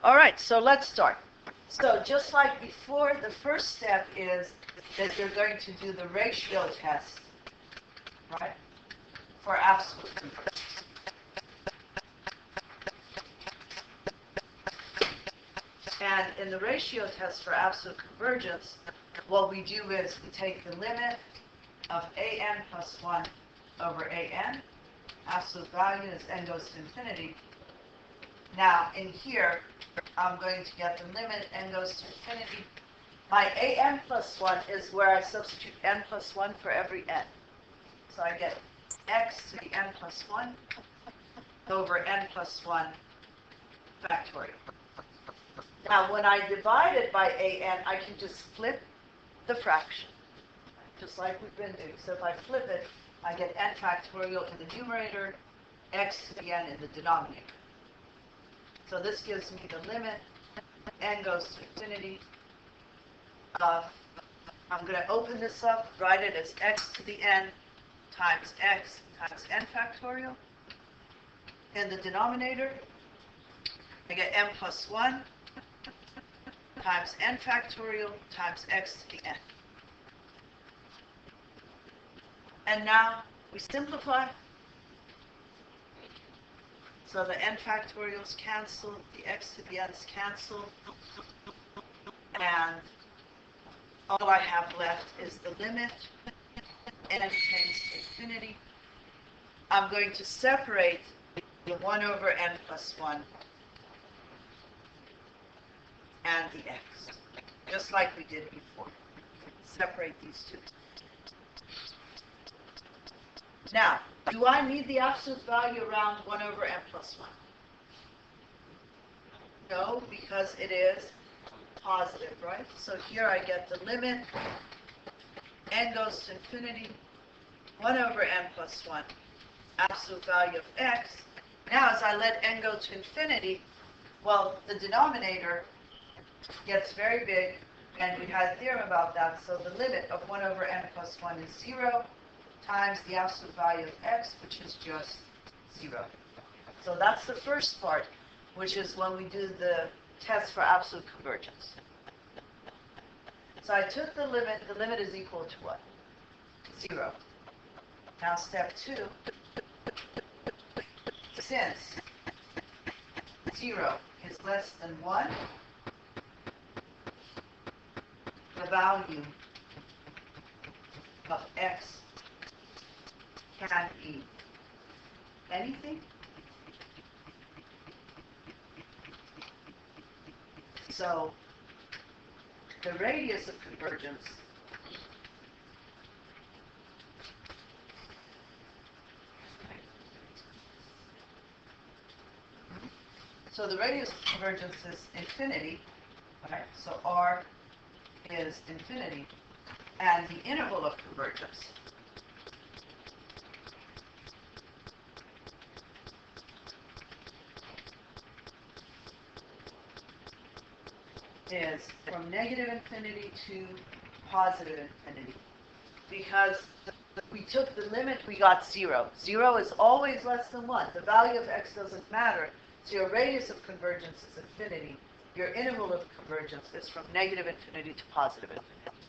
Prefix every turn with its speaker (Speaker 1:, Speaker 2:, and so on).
Speaker 1: All right, so let's start. So just like before, the first step is that you're going to do the ratio test, right, for absolute convergence. And in the ratio test for absolute convergence, what we do is we take the limit of an plus 1 over an. Absolute value is n goes to infinity. Now, in here, I'm going to get the limit n goes to infinity. My an plus 1 is where I substitute n plus 1 for every n. So I get x to the n plus 1 over n plus 1 factorial. Now, when I divide it by an, I can just flip the fraction, just like we've been doing. So if I flip it, I get n factorial in the numerator, x to the n in the denominator. So this gives me the limit, n goes to infinity. I'm going to open this up, write it as x to the n times x times n factorial. In the denominator, I get n plus 1 times n factorial times x to the n. And now we simplify. So the n factorials cancel, the x to the n's cancel, and all I have left is the limit, n tends to infinity. I'm going to separate the 1 over n plus 1 and the x, just like we did before. Separate these two. Now, do I need the absolute value around 1 over n plus 1? No, because it is positive, right? So here I get the limit, n goes to infinity, 1 over n plus 1, absolute value of x. Now, as I let n go to infinity, well, the denominator gets very big, and we had a theorem about that, so the limit of 1 over n plus 1 is 0 times the absolute value of x, which is just 0. So that's the first part, which is when we do the test for absolute convergence. So I took the limit is equal to what? 0. Now step 2, since 0 is less than 1, the value of x can be anything. So the radius of convergence is infinity, right? So R is infinity, and the interval of convergence is from negative infinity to positive infinity. Because we took the limit, we got 0. 0 is always less than 1. The value of x doesn't matter. So your radius of convergence is infinity. Your interval of convergence is from negative infinity to positive infinity.